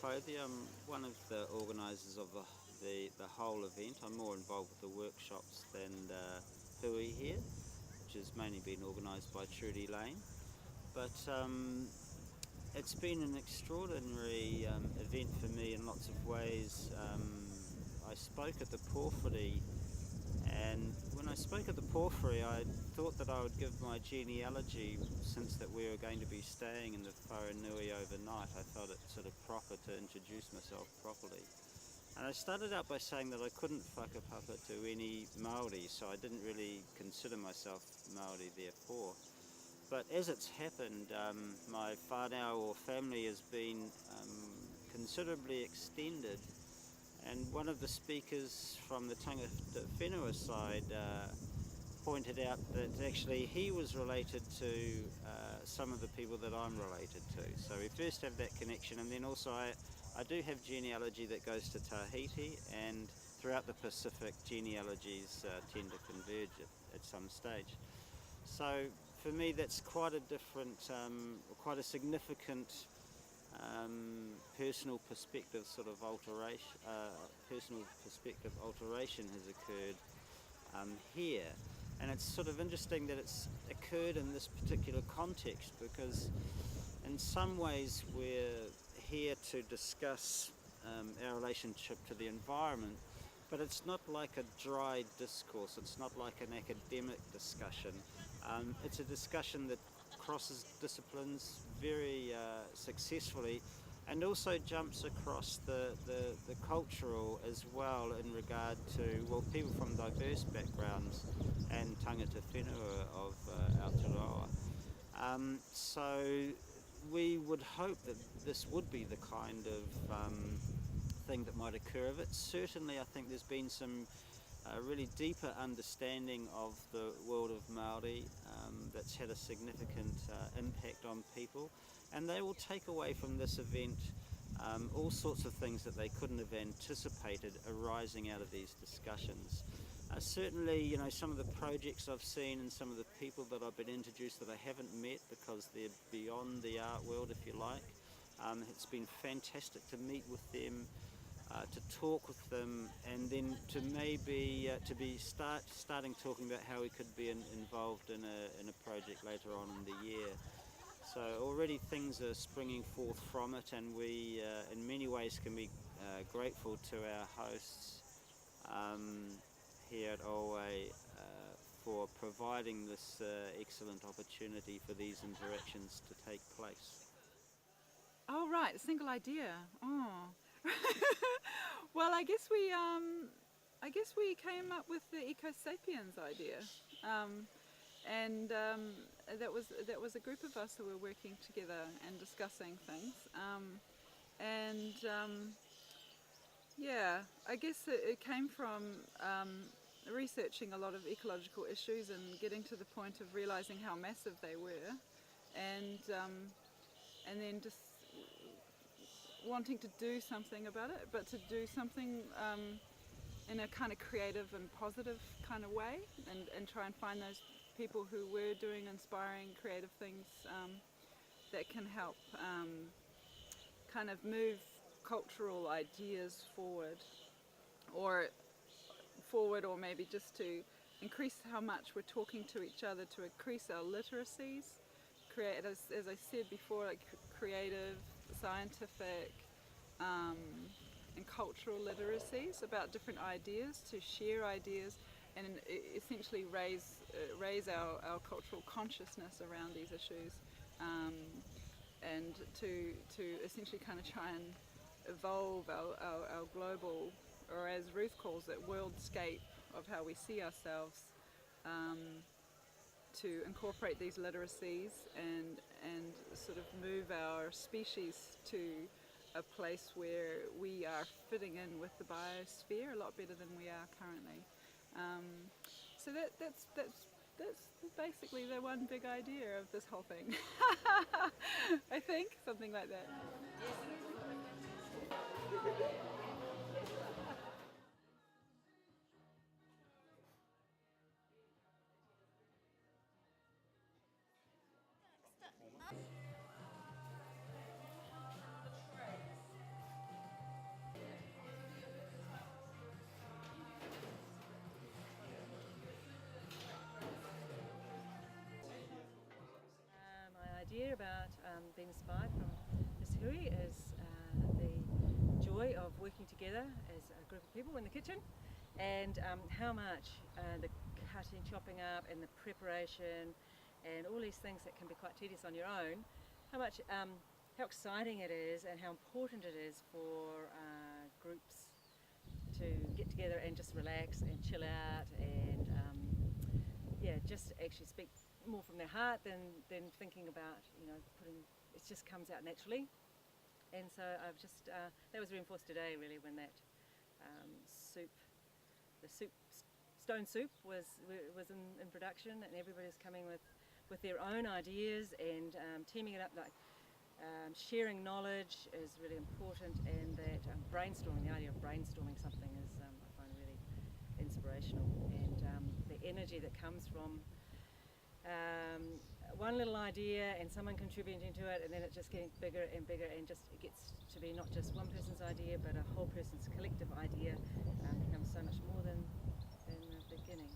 Clothier. I'm one of the organisers of the whole event. I'm more involved with the workshops than the hui here, which has mainly been organised by Trudy Lane. But it's been an extraordinary event for me in lots of ways. I spoke at the Porphyry, and when I spoke at the Porphyry I thought that I would give my genealogy, since that we were going to be staying in the Wharenui overnight. I felt it sort of proper to introduce myself properly. And I started out by saying that I couldn't whakapapa to any Māori, so I didn't really consider myself Māori therefore. But as it's happened, my whānau or family has been considerably extended, and one of the speakers from the tangata whenua side pointed out that actually he was related to some of the people that I'm related to. So we first have that connection, and then also I do have genealogy that goes to Tahiti, and throughout the Pacific genealogies tend to converge at some stage. So for me that's quite a different, quite a significant personal perspective sort of alteration, has occurred here. And it's sort of interesting that it's occurred in this particular context, because in some ways we're here to discuss our relationship to the environment, but it's not like a dry discourse, it's not like an academic discussion. It's a discussion that crosses disciplines very successfully, and also jumps across the cultural as well, in regard to, well, people from diverse backgrounds and tangata whenua of Aotearoa. So we would hope that this would be the kind of thing that might occur of it. Certainly I think there's been some really deeper understanding of the world of Māori that's had a significant impact on people, and they will take away from this event all sorts of things that they couldn't have anticipated arising out of these discussions. Certainly, you know, some of the projects I've seen and some of the people that I've been introduced that I haven't met because they're beyond the art world, if you like. It's been fantastic to meet with them, to talk with them, and then to maybe starting talking about how we could be involved in a project later on in the year. So already things are springing forth from it, and we in many ways can be grateful to our hosts here at Oe for providing this excellent opportunity for these interactions to take place. Oh right, a single idea. Oh. Well, I guess we came up with the eco-sapiens idea, and that was a group of us who were working together and discussing things, yeah, I guess it came from researching a lot of ecological issues and getting to the point of realizing how massive they were, and then just wanting to do something about it, but to do something in a kind of creative and positive kind of way, and try and find those people who were doing inspiring creative things that can help kind of move cultural ideas forward, or maybe just to increase how much we're talking to each other, to increase our literacies, create, as I said before, like creative, scientific and cultural literacies about different ideas, to share ideas and essentially raise our cultural consciousness around these issues, and to essentially kind of try and evolve our global, or as Ruth calls it, worldscape of how we see ourselves, to incorporate these literacies and sort of move our species to a place where we are fitting in with the biosphere a lot better than we are currently. So that's basically the one big idea of this whole thing. I think something like that. been inspired from this hui is the joy of working together as a group of people in the kitchen, and how much the cutting, chopping up and the preparation and all these things that can be quite tedious on your own, how exciting it is and how important it is for groups to get together and just relax and chill out and just actually speak more from their heart than thinking about, it just comes out naturally. And so I've just, that was reinforced today really when that stone soup was in production, and everybody's coming with their own ideas and teaming it up, sharing knowledge is really important, and that brainstorming, the idea of brainstorming something is I find really inspirational, and the energy that comes from one little idea and someone contributing to it, and then it just getting bigger and bigger, and just it gets to be not just one person's idea but a whole person's collective idea, becomes so much more than the beginning.